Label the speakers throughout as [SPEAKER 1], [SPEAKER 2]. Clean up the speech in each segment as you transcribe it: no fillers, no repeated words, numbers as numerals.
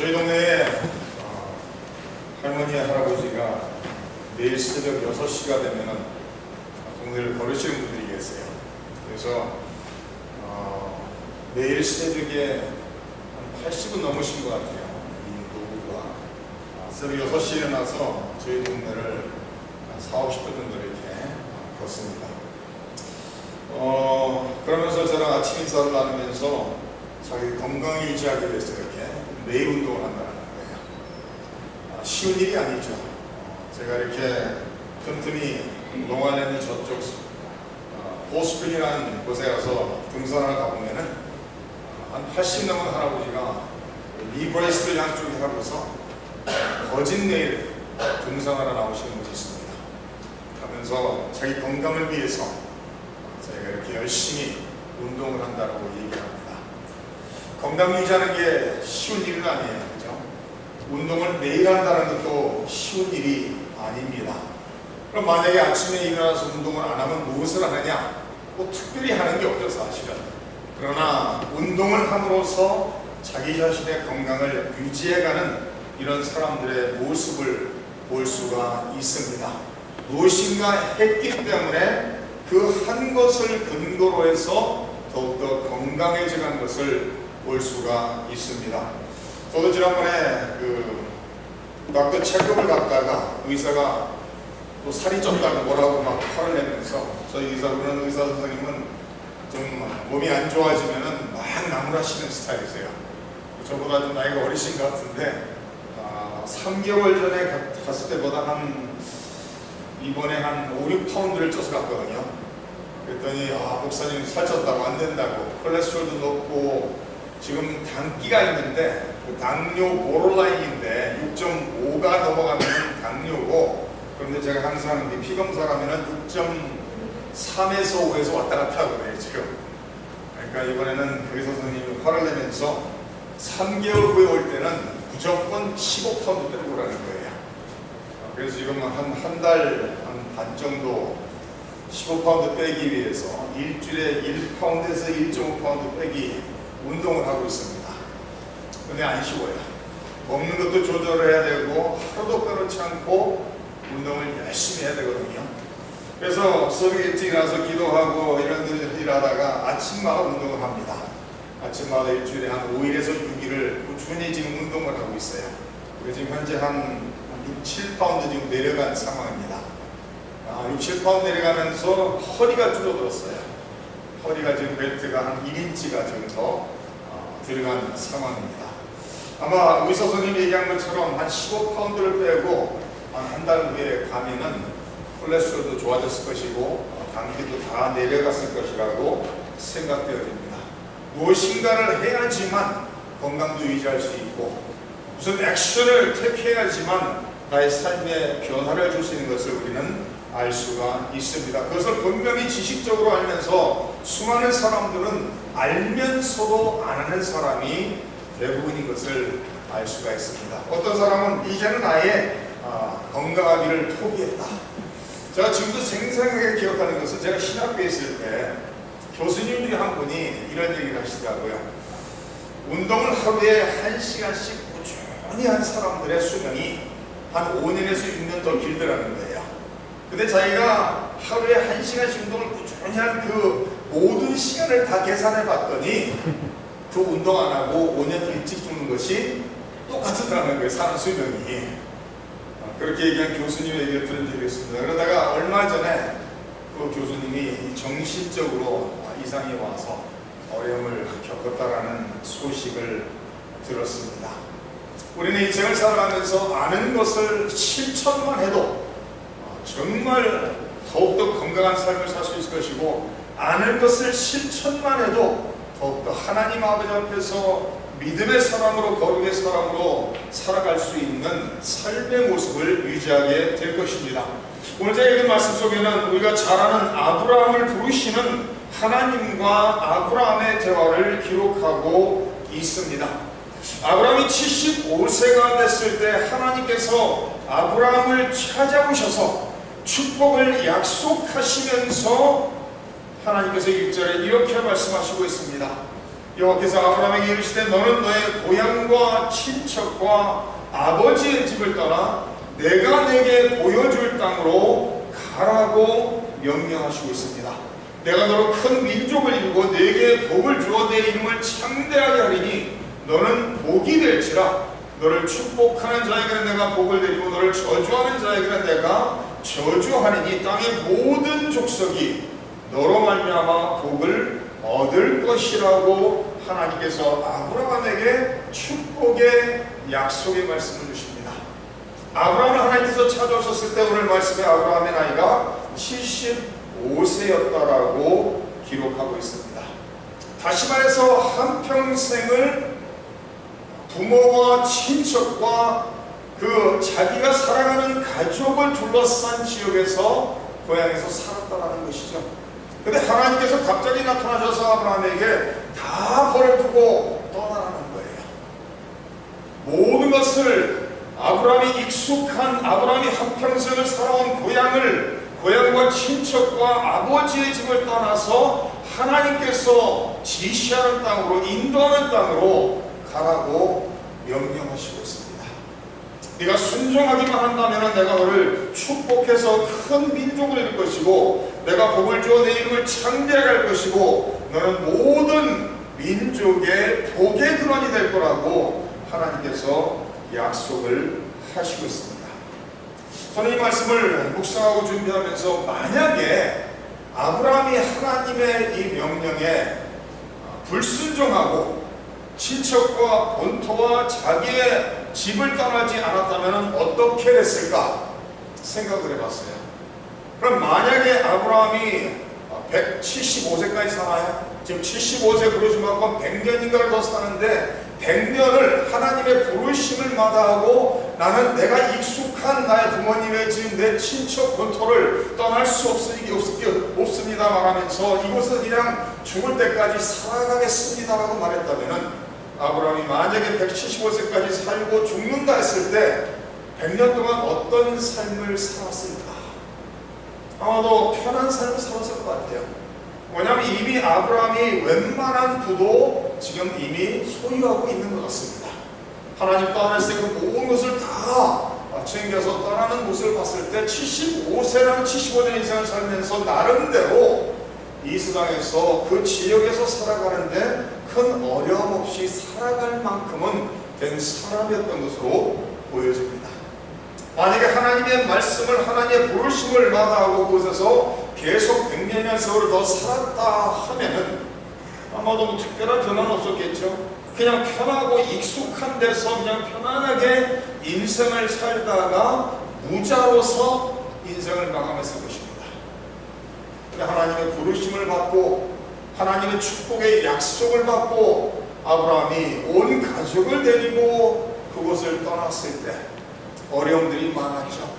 [SPEAKER 1] 저희 동네에 할머니, 할아버지가 매일 새벽 6시가 되면은 동네를 걸으시는 분들이 계세요. 그래서 매일 새벽에 한 80은 넘으신 것 같아요. 이 노부가 새벽 6시에 일어나서 저희 동네를 40-50분 정도 이렇게 걷습니다. 그러면서 저랑 아침 인사를 나누면서 자기 건강을 유지하기 위해서 이렇게 매일 운동을 한다는 거예요. 쉬운 일이 아니죠. 제가 이렇게 틈틈이 농안에 있는 저쪽 호스프링이라는 곳에 가서 등산을 가보면은 한 80 넘은 할아버지가 니 브레이스를 양쪽에 하고서 거진 내일 등산하러 나오시는 분이 있습니다. 하면서 자기 건강을 위해서 제가 이렇게 열심히 운동을 한다고 얘기합니다. 건강 유지하는 게 쉬운 일은 아니에요. 그죠? 운동을 매일 한다는 것도 쉬운 일이 아닙니다. 그럼 만약에 아침에 일어나서 운동을 안 하면 무엇을 하느냐? 뭐 특별히 하는 게 없죠, 사실은. 그러나 운동을 함으로써 자기 자신의 건강을 유지해가는 이런 사람들의 모습을 볼 수가 있습니다. 무엇인가 했기 때문에 그 한 것을 근거로 해서 더욱더 건강해져간 것을 볼 수가 있습니다. 저도 지난번에 닥터 체크업을 갔다가 의사가 또 살이 쪘다고 뭐라고 막 화를 내면서 저희 의사분은 의사 선생님은 좀 몸이 안 좋아지면은 막 나무라시는 스타일이세요. 저보다 좀 나이가 어리신 것 같은데 3개월 전에 갔을 때보다 이번에 한 5-6파운드를 쪄서 갔거든요. 그랬더니 목사님 살쪘다고 안 된다고, 콜레스테롤도 높고 지금 당기가 있는데 당뇨 보로라인인데 6.5가 넘어가면 당뇨고, 그런데 제가 항상 피 검사를 하면은 6.3에서 5에서 왔다 갔다 하거든요 지금. 그러니까 이번에는 의사 선생님이 화를 내면서 3개월 후에 올 때는 무조건 15파운드 빼고 오라는 거예요. 그래서 지금 한 달 반 정도 15파운드 빼기 위해서 일주일에 1파운드에서 1.5파운드 빼기 운동을 하고 있습니다. 근데 안 쉬워요. 먹는 것도 조절을 해야 되고 하루도 빼놓지 않고 운동을 열심히 해야 되거든요. 그래서 새벽 일찍 일어나서 기도하고 이런 일 하다가 아침마다 운동을 합니다. 아침마다 일주일에 한 5일에서 6일을 꾸준히 지금 운동을 하고 있어요. 지금 현재 한 6-7파운드 지금 내려간 상황입니다. 6-7파운드 내려가면서 허리가 줄어들었어요. 허리가 지금 벨트가 한 1인치가 지금 더 들어간 상황입니다. 아마 의사 선생님이 얘기한 것처럼 한 15파운드를 빼고 한 달 후에 가면은 콜레스테롤도 좋아졌을 것이고 당기도 다 내려갔을 것이라고 생각되어집니다. 무엇인가를 해야지만 건강도 유지할 수 있고 무슨 액션을 택해야지만 나의 삶에 변화를 줄 수 있는 것을 우리는 알 수가 있습니다. 그것을 분명히 지식적으로 알면서 수많은 사람들은 알면서도 안 하는 사람이 대부분인 것을 알 수가 있습니다. 어떤 사람은 이제는 아예 건강하기를 포기했다. 제가 지금도 생생하게 기억하는 것은 제가 신학교에 있을 때 교수님 중에 한 분이 이런 얘기를 하시더라고요. 운동을 하루에 1시간씩 꾸준히 한 사람들의 수명이 한 5년에서 6년 더 길더라는 거예요. 근데 자기가 하루에 1시간씩 운동을 꾸준히 한 그 모든 시간을 다 계산해 봤더니 그 운동 안 하고 5년 일찍 죽는 것이 똑같더라는 거예요. 사람 수명이. 그렇게 얘기한 교수님의 얘기를 들은 적이 있습니다. 그러다가 얼마 전에 그 교수님이 정신적으로 이상이 와서 어려움을 겪었다라는 소식을 들었습니다. 우리는 인생을 살아가면서 아는 것을 실천만 해도 정말 더욱더 건강한 삶을 살 수 있을 것이고, 아는 것을 실천만 해도 더욱더 하나님 아버지 앞에서 믿음의 사람으로, 거룩의 사람으로 살아갈 수 있는 삶의 모습을 유지하게 될 것입니다. 오늘 제가 읽은 말씀 속에는 우리가 잘 아는 아브라함을 부르시는 하나님과 아브라함의 대화를 기록하고 있습니다. 아브라함이 75세가 됐을 때 하나님께서 아브라함을 찾아오셔서 축복을 약속하시면서 하나님께서 1절에 이렇게 말씀하시고 있습니다. 여호와께서 아브라함에게 이르시되 너는 너의 고향과 친척과 아버지의 집을 떠나 내가 내게 보여줄 땅으로 가라고 명령하시고 있습니다. 내가 너로 큰 민족을 이루고 내게 복을 주어 내 이름을 창대하게 하리니 너는 복이 될지라. 너를 축복하는 자에게는 내가 복을 내리고 너를 저주하는 자에게는 내가 저주하리니 땅의 모든 족속이 너로 말미암아 복을 얻을 것이라고 하나님께서 아브라함에게 축복의 약속의 말씀을 주십니다. 아브라함을 하나님께서 찾아오셨을 때 오늘 말씀에 아브라함의 나이가 75세였다라고 기록하고 있습니다. 다시 말해서 한평생을 부모와 친척과 그 자기가 사랑하는 가족을 둘러싼 지역에서 고향에서 살았다라는 것이죠. 근데 하나님께서 갑자기 나타나셔서 아브라함에게 다 버려두고 떠나라는 거예요. 모든 것을 아브라함이 익숙한 아브라함이 한평생을 살아온 고향과 친척과 아버지의 집을 떠나서 하나님께서 지시하는 땅으로 인도하는 땅으로 가라고 명령하시고 있습니다. 네가 순종하기만 한다면 내가 너를 축복해서 큰 민족을 이룰 것이고 내가 복을 주어 내 이름을 창대하게 할 것이고 너는 모든 민족의 복의 근원이 될 거라고 하나님께서 약속을 하시고 있습니다. 저는 이 말씀을 묵상하고 준비하면서 만약에 아브라함이 하나님의 이 명령에 불순종하고 친척과 본토와 자기의 집을 떠나지 않았다면 어떻게 됐을까 생각을 해봤어요. 그럼 만약에 아브라함이 175세까지 살아요. 지금 75세 부르심하고 100년인가를 더 사는데 100년을 하나님의 부르심을 마다하고 나는 내가 익숙한 나의 부모님의 집, 내 친척 본토를 떠날 수 없습니다 말하면서 이곳을 그냥 죽을 때까지 살아가겠습니다라고 말했다면 아브라함이 만약에 175세까지 살고 죽는다 했을 때 100년 동안 어떤 삶을 살았을까? 아마도 편한 삶을 살았을 것 같아요. 왜냐하면 이미 아브라함이 웬만한 부도 지금 이미 소유하고 있는 것 같습니다. 하나님 떠났을 때 그 모든 것을 다 챙겨서 떠나는 모습을 봤을 때 75세랑 75년 이상을 살면서 나름대로 이 세상에서 그 지역에서 살아가는데 큰 어려움 없이 살아갈 만큼은 된 사람이었던 것으로 보여집니다. 만약에 하나님의 말씀을 하나님의 부르심을 마다하고 그곳에서 계속 100년의 세월을 더 살았다 하면은 아마도 뭐 특별한 변화는 없었겠죠. 그냥 편하고 익숙한 데서 그냥 편안하게 인생을 살다가 무자로서 인생을 마감했을 것입니다. 하나님의 부르심을 받고 하나님의 축복의 약속을 받고 아브라함이 온 가족을 데리고 그곳을 떠났을 때 어려움들이 많았죠.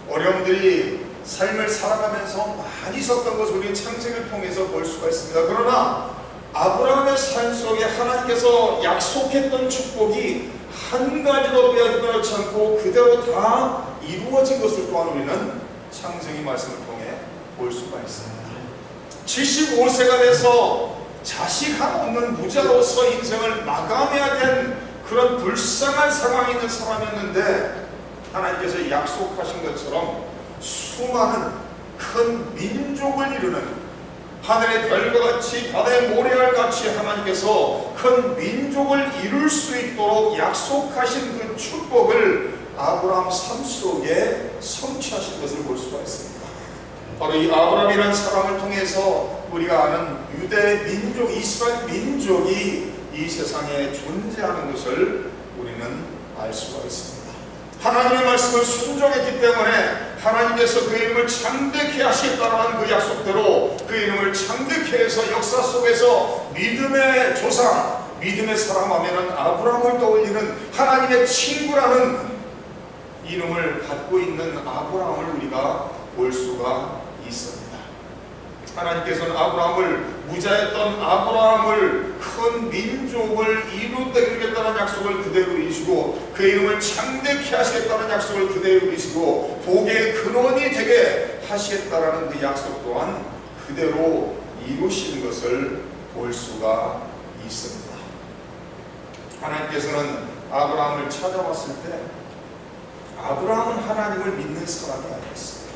[SPEAKER 1] 어려움들이 삶을 살아가면서 많이 있었던 것을 우리 창세기를 통해서 볼 수가 있습니다. 그러나 아브라함의 삶 속에 하나님께서 약속했던 축복이 한 가지도 빼앗지 않고 그대로 다 이루어진 것을 또한 우리는 창세기 말씀을 통해 볼 수가 있습니다. 75세가 돼서 자식 하나 없는 무자로서 인생을 마감해야 된 그런 불쌍한 상황에 있는 사람이었는데 하나님께서 약속하신 것처럼 수많은 큰 민족을 이루는 하늘의 별과 같이 바다의 모래알 같이 하나님께서 큰 민족을 이룰 수 있도록 약속하신 그 축복을 아브라함 삶 속에 성취하신 것을 볼 수가 있습니다. 바로 이 아브라함이라는 사람을 통해서 우리가 아는 유대 민족, 이스라엘 민족이 이 세상에 존재하는 것을 우리는 알 수가 있습니다. 하나님의 말씀을 순종했기 때문에 하나님께서 그 이름을 창대케 하시겠다는 그 약속대로 그 이름을 창대케 해서 역사 속에서 믿음의 조상, 믿음의 사람 하면은 아브라함을 떠올리는 하나님의 친구라는 이름을 갖고 있는 아브라함을 우리가 볼 수가 있습니다. 하나님께서는 아브라함을 무자였던 아브라함을 큰 민족을 이루겠다는 약속을 그대로 이루시고 그 이름을 창대케 하시겠다는 약속을 그대로 이루시고 복의 근원이 되게 하시겠다는 그 약속 또한 그대로 이루시는 것을 볼 수가 있습니다. 하나님께서는 아브라함을 찾아왔을 때 아브라함은 하나님을 믿는 사람이 아니었어요.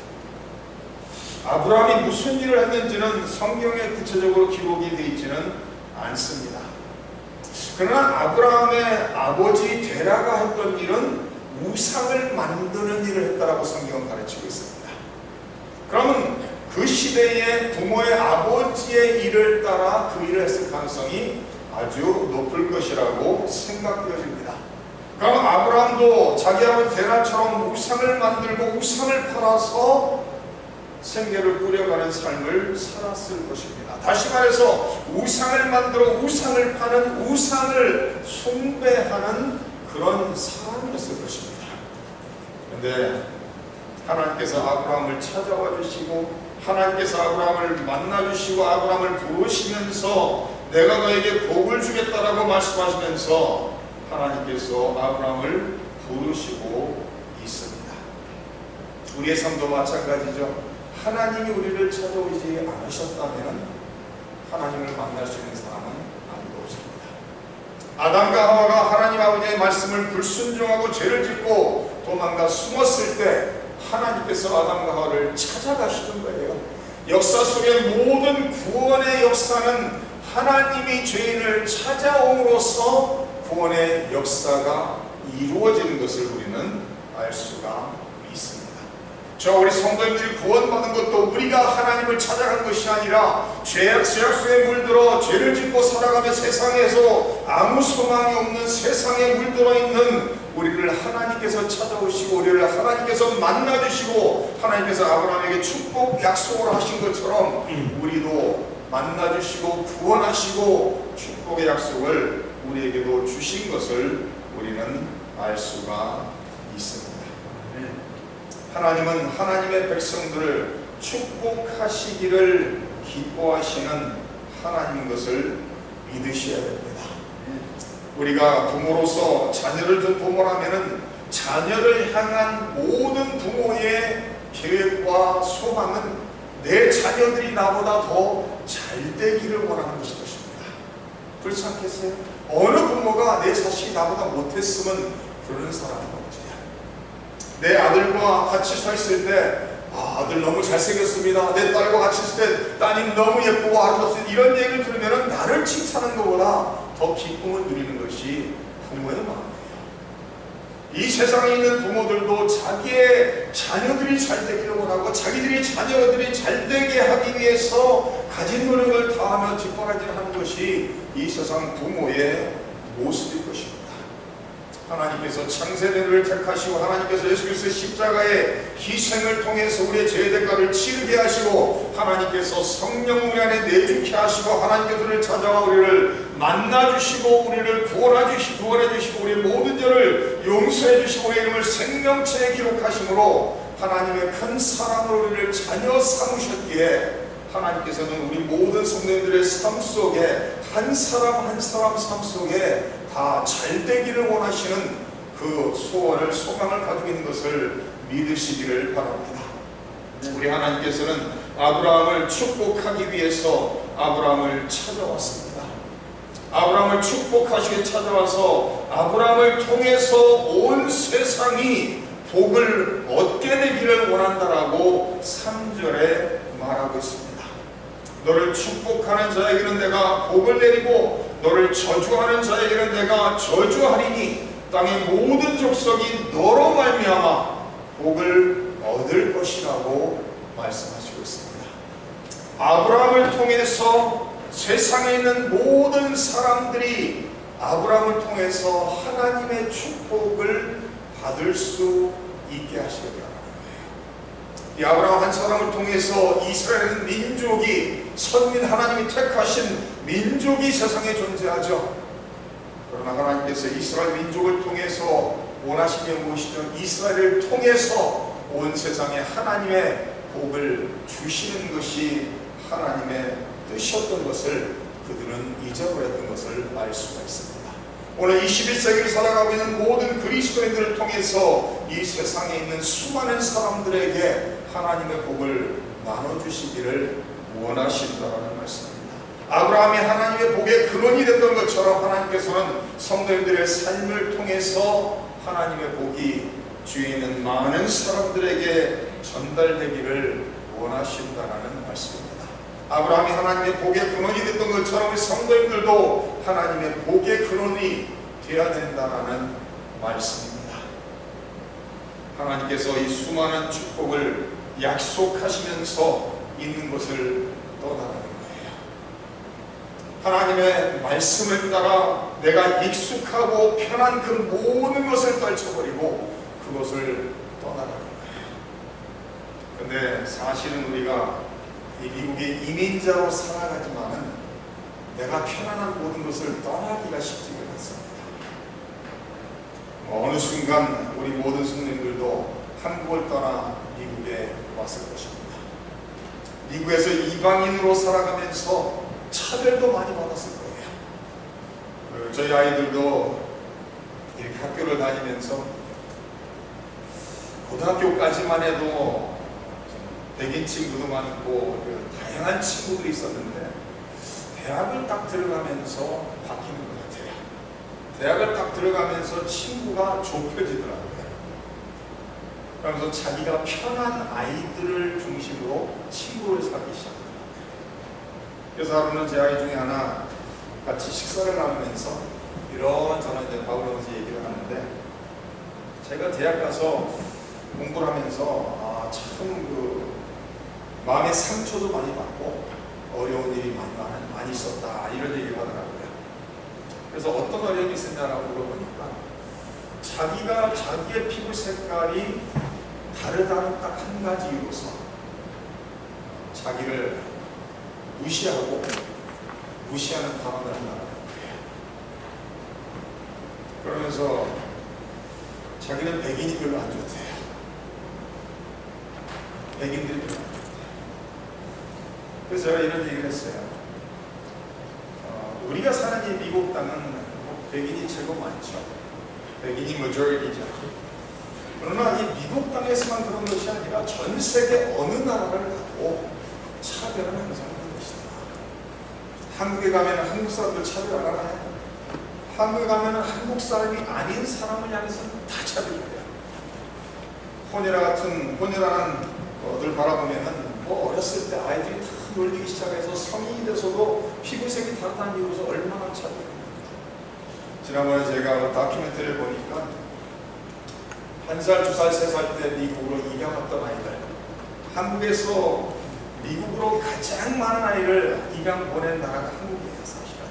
[SPEAKER 1] 아브라함이 무슨 일을 했는지는 성경에 구체적으로 기록이 되어 있지는 않습니다. 그러나 아브라함의 아버지 데라가 했던 일은 우상을 만드는 일을 했다라고 성경은 가르치고 있습니다. 그러면 그 시대의 부모의 아버지의 일을 따라 그 일을 했을 가능성이 아주 높을 것이라고 생각되어집니다. 그럼 아브라함도 자기 아버지 데라처럼 우상을 만들고 우상을 팔아서 생계를 꾸려가는 삶을 살았을 것입니다. 다시 말해서 우상을 만들어 우상을 파는, 우상을 숭배하는 그런 사람이었을 것입니다. 그런데 하나님께서 아브라함을 찾아와 주시고 하나님께서 아브라함을 만나 주시고 아브라함을 부르시면서 내가 너에게 복을 주겠다라고 말씀하시면서 하나님께서 아브라함을 부르시고 있습니다. 우리의 삶도 마찬가지죠. 하나님이 우리를 찾아오지 않으셨다면 하나님을 만날 수 있는 사람은 아무도 없습니다. 아담과 하와가 하나님 아버지의 말씀을 불순종하고 죄를 짓고 도망가 숨었을 때 하나님께서 아담과 하와를 찾아가시는 거예요. 역사 속의 모든 구원의 역사는 하나님이 죄인을 찾아옴으로써 구원의 역사가 이루어지는 것을 우리는 알 수가 있습니다. 우리 성도님들이 구원받은 것도 우리가 하나님을 찾아간 것이 아니라 죄악 속에 물들어 죄를 짓고 살아가며 세상에서 아무 소망이 없는 세상에 물들어 있는 우리를 하나님께서 찾아오시고 우리를 하나님께서 만나주시고 하나님께서 아브라함에게 축복 약속을 하신 것처럼 우리도 만나주시고 구원하시고 축복의 약속을 우리에게도 주신 것을 우리는 알 수가 있습니다. 하나님은 하나님의 백성들을 축복하시기를 기뻐하시는 하나님인 것을 믿으셔야 됩니다. 우리가 부모로서 자녀를 둔 부모라면 자녀를 향한 모든 부모의 계획과 소망은 내 자녀들이 나보다 더 잘 되기를 원하는 것일 것입니다. 그렇지 않겠어요? 어느 부모가 내 자식이 나보다 못했으면 그런 사람은 없지요. 내 아들과 같이 서 있을 때 아들 너무 잘생겼습니다. 내 딸과 같이 있을 때 따님 너무 예쁘고 아름답습니다. 이런 얘기를 들으면 나를 칭찬하는 것보다 더 기쁨을 누리는 것이 부모의 마음이에요. 이 세상에 있는 부모들도 자기의 자녀들이 잘 되기를 원하고 자기들이 자녀들이 잘 되게 하기 위해서 가진 노력을 다하며 뒷바라지를 하는 것이 이 세상 부모의 모습일 것입니다. 하나님께서 창세대를 택하시고 하나님께서 예수 그리스도의 십자가의 희생을 통해서 우리의 죄의 대가를 치르게 하시고 하나님께서 성령 우리 안에 내주게 하시고 하나님께서 우리를 찾아와 우리를 만나주시고 우리를 구원해주시고 우리의 모든 죄를 용서해주시고 우리의 이름을 생명체에 기록하심으로 하나님의 큰 사랑으로 우리를 자녀 삼으셨기에 하나님께서는 우리 모든 성도님들의 삶 속에 한 사람 한 사람 삶 속에 다 잘되기를 원하시는 그 소원을 소망을 가지고 있는 것을 믿으시기를 바랍니다. 우리 하나님께서는 아브라함을 축복하기 위해서 아브라함을 찾아왔습니다. 아브라함을 축복하시게 찾아와서 아브라함을 통해서 온 세상이 복을 얻게 되기를 원한다라고 3절에 말하고 있습니다. 너를 축복하는 자에게는 내가 복을 내리고 너를 저주하는 자에게는 내가 저주하리니 땅의 모든 족속이 너로 말미암아 복을 얻을 것이라고 말씀하시고 있습니다. 아브라함을 통해서 세상에 있는 모든 사람들이 아브라함을 통해서 하나님의 축복을 받을 수 있게 하시겠다. 이 아브라함 한 사람을 통해서 이스라엘 민족이 선민 하나님이 택하신 민족이 세상에 존재하죠. 그러나 하나님께서 이스라엘 민족을 통해서 원하신 게 무엇이죠? 이스라엘을 통해서 온 세상에 하나님의 복을 주시는 것이 하나님의 뜻이었던 것을 그들은 잊어버렸던 것을 알 수가 있습니다. 오늘 21세기를 살아가고 있는 모든 그리스도인들을 통해서 이 세상에 있는 수많은 사람들에게 하나님의 복을 나눠주시기를 원하신다는 말씀입니다. 아브라함이 하나님의 복의 근원이 됐던 것처럼 하나님께서는 성도님들의 삶을 통해서 하나님의 복이 주위에 있는 많은 사람들에게 전달되기를 원하신다는 말씀입니다. 아브라함이 하나님의 복의 근원이 됐던 것처럼 우리 성도님들도 하나님의 복의 근원이 되어야 된다는 말씀입니다. 하나님께서 이 수많은 축복을 약속하시면서 있는 것을 떠나가는 거예요. 하나님의 말씀을 따라 내가 익숙하고 편한 그 모든 것을 떨쳐버리고 그것을 떠나가는 거예요. 근데 사실은 우리가 이 미국의 이민자로 살아가지만은 내가 편안한 모든 것을 떠나기가 쉽지가 않습니다. 어느 순간 우리 모든 성도님들도 한국을 떠나 미국에 왔을 것입니다. 미국에서 이방인으로 살아가면서 차별도 많이 받았을 거예요. 저희 아이들도 이렇게 학교를 다니면서 고등학교까지만 해도 백인 친구도 많고 다양한 친구들이 있었는데 대학을 딱 들어가면서 바뀌는 것 같아요. 대학을 딱 들어가면서 친구가 좁혀지더라고요. 그러면서 자기가 편한 아이들을 중심으로 친구를 사기 시작하더라고요. 그래서 하루는 제 아이 중에 하나 같이 식사를 나누면서 이런저런 이제 바울하면서 얘기를 하는데 제가 대학 가서 공부를 하면서 참 마음의 상처도 많이 받고 어려운 일이 많이 있었다 이런 얘기를 하더라고요. 그래서 어떤 어려움이 있었냐라고 물어보니까 자기가 자기의 피부 색깔이 다르다는 딱 한 가지 이유로서 자기를 무시하고 무시하는 방황을 한다는 거예요. 그러면서 자기는 백인이 별로 안 좋대요. 백인들이 별로 안 좋대요. 그래서 제가 이런 얘기를 했어요. 우리가 사는 이 미국 땅은 백인이 제법 많죠. 백인이 majority죠. 그러나 이 미국 땅에서만 그런 것이 아니라 전 세계 어느 나라를 가도 차별은 항상 하는 것이다. 한국에 가면 한국 사람들 차별 안 하나요? 한국에 가면 한국 사람이 아닌 사람을 향해서는 다 차별해요. 혼혈하는 것들 바라보면은 어렸을 때 아이들이 다 놀리기 시작해서 성인이 돼서도 피부색이 다르다는 이유로서 얼마나 차별해요. 지난번에 제가 다큐멘터리를 보니까 1살, 2살, 3살 때 미국으로 입양 왔던 아이들, 한국에서 미국으로 가장 많은 아이를 입양 보낸 나라가 한국이에요. 사실은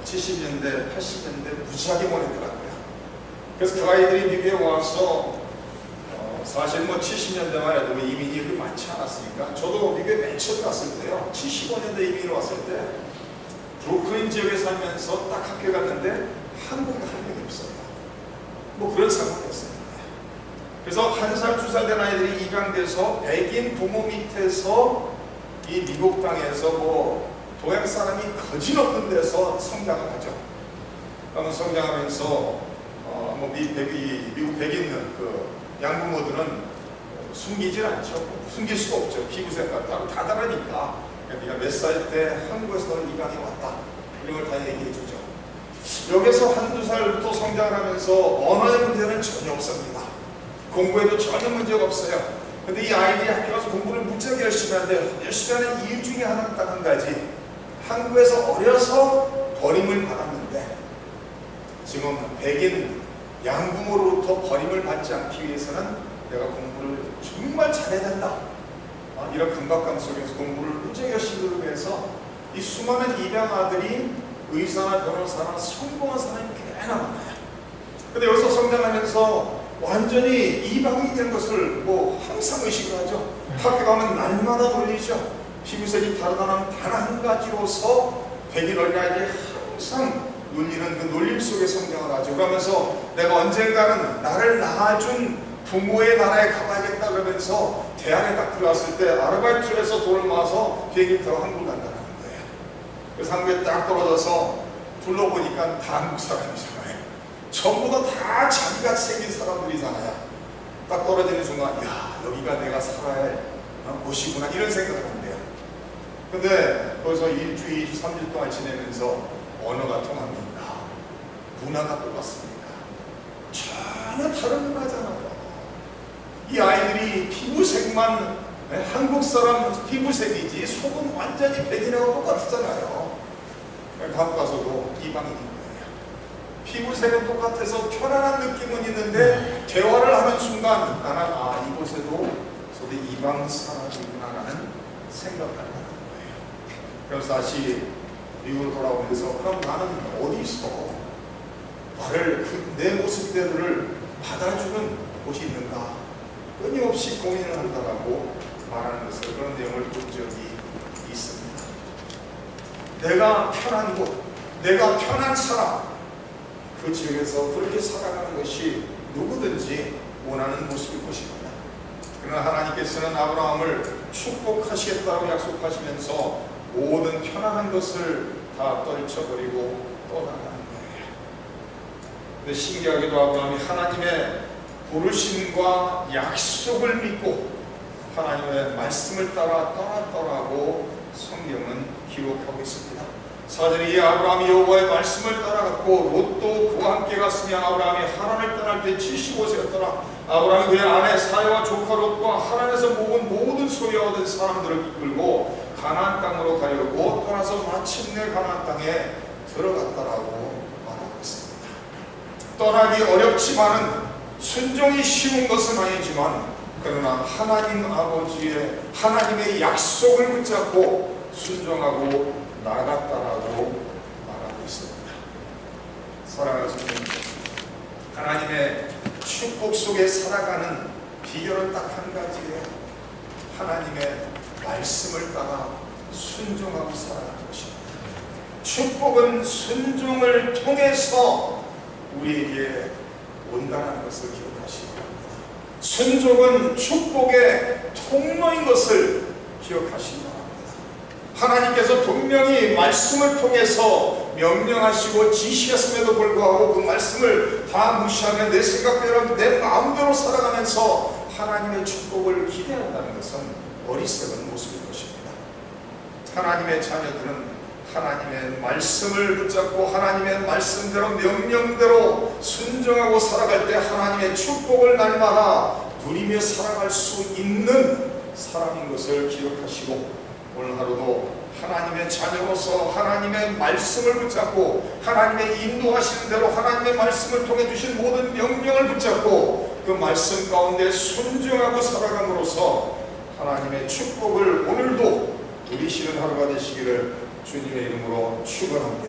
[SPEAKER 1] 70년대, 80년대 무지하게 보내더라고요. 그래서 그 아이들이 미국에 와서 사실 70년대만 해도 이민이 그렇게 많지 않았으니까 저도 미국에 맨 처음 갔을 때요, 75년대 이민을 왔을 때 브루클린 지역에 살면서 딱 학교에 갔는데 한국인 한 명이 없어요. 그런 상황이었어요. 그래서 1살, 2살 된 아이들이 입양돼서 백인 부모 밑에서 이 미국 땅에서 동양 사람이 거짓없는 데서 성장을 하죠. 그러면 성장하면서 미국 백인 양부모들은 숨기질 않죠. 숨길 수가 없죠. 피부 색깔 따로 다 다르니까. 네가 몇 살 때 한국에서 너는 입양해 왔다. 이런 걸 다 얘기해 주죠. 여기서 1, 2살부터 성장을 하면서 언어의 문제는 전혀 없습니다. 공부에도 전혀 문제가 없어요. 근데 이 아이들이 학교 가서 공부를 무지하게 열심히 하는데 열심히 하는 이유 중에 하나는 딱 한 가지. 한국에서 어려서 버림을 받았는데 지금 백인 양부모로부터 버림을 받지 않기 위해서는 내가 공부를 정말 잘해야 된다. 이런 강박감 속에서 공부를 무지하게 열심히 하기 위해서 이 수많은 입양 아들이 의사나 변호사나 성공한 사람이 꽤나 많아요. 근데 여기서 성장하면서 완전히 이방인이 된 것을 항상 의식을 하죠. 학교 가면 날마다 놀리죠. 피부색이 다르다는 단 한 가지로서 백인 어린아이들이 항상 놀리는 그 놀림 속에 성장을 하죠. 그러면서 내가 언젠가는 나를 낳아준 부모의 나라에 가봐야겠다 그러면서 대학에 딱 들어갔을 때 아르바이트를 해서 돈을 모아서 비행기 타고 한국 간다는 거예요. 그래서 한국에 딱 떨어져서 둘러보니까 다 한국 사람이잖아요. 전부 다 자기같이 생긴 사람들이잖아요. 딱 떨어지는 순간, 야, 여기가 내가 살아야 할 곳이구나 이런 생각을 한대요. 근데 거기서 1주, 2주, 3주 동안 지내면서 언어가 통합니까? 문화가 똑같습니까? 전혀 다른 문화잖아요. 이 아이들이 피부색만 한국 사람 피부색이지 속은 완전히 백인하고 똑같잖아요. 한국 가서도 이방인인 거예요. 피부색은 똑같아서 편안한 느낌은 있는데 대화를 하는 순간 나는 이곳에도 저도 이방 사람이구나라는 생각을 하는 거예요. 그래서 다시 미국으로 돌아오면서 그럼 나는 어디서 나를 내 모습대로를 받아주는 곳이 있는가 끊임없이 고민을 한다라고 말하는 것을 그런 내용을 본 적이 있습니다. 내가 편한 곳, 내가 편한 사람, 그 지역에서 그렇게 살아가는 것이 누구든지 원하는 모습일 것입니다. 그러나 하나님께서는 아브라함을 축복하시겠다고 약속하시면서 모든 편안한 것을 다 떨쳐버리고 떠나가는 거예요. 근데 신기하게도 아브라함이 하나님의 부르심과 약속을 믿고 하나님의 말씀을 따라 떠났더라고 성경은 기록하고 있습니다. 사전에 이 아브라함이 여호와의 말씀을 따라갔고 롯도 그와 함께 갔으며 아브라함이 하란을 떠날 때 75세였더라. 아브라함이 그의 아내 사라와 조카 롯과 하란에서 모은 모든 소유와 얻은 사람들을 이끌고 가나안 땅으로 가려고 떠나서 마침내 가나안 땅에 들어갔다라고 말하고 있습니다. 떠나기 어렵지만은 순종이 쉬운 것은 아니지만 그러나 하나님 아버지의 하나님의 약속을 붙잡고 순종하고 나갔다라고 말하고 있습니다. 사랑하는 성도님, 하나님의 축복 속에 살아가는 비결은 딱 한 가지예요. 하나님의 말씀을 따라 순종하고 살아가는 것입니다. 축복은 순종을 통해서 우리에게 온다는 것을 기억하시기 바랍니다. 순종은 축복의 통로인 것을 기억하시기 바랍니다. 하나님께서 분명히 말씀을 통해서 명령하시고 지시했음에도 불구하고 그 말씀을 다 무시하며 내 생각대로 내 마음대로 살아가면서 하나님의 축복을 기대한다는 것은 어리석은 모습일 것입니다. 하나님의 자녀들은 하나님의 말씀을 붙잡고 하나님의 말씀대로 명령대로 순종하고 살아갈 때 하나님의 축복을 날마다 누리며 살아갈 수 있는 사람인 것을 기억하시고 오늘 하루도 하나님의 자녀로서 하나님의 말씀을 붙잡고 하나님의 인도하시는 대로 하나님의 말씀을 통해 주신 모든 명령을 붙잡고 그 말씀 가운데 순종하고 살아감으로써 하나님의 축복을 오늘도 누리시는 하루가 되시기를 주님의 이름으로 축원합니다.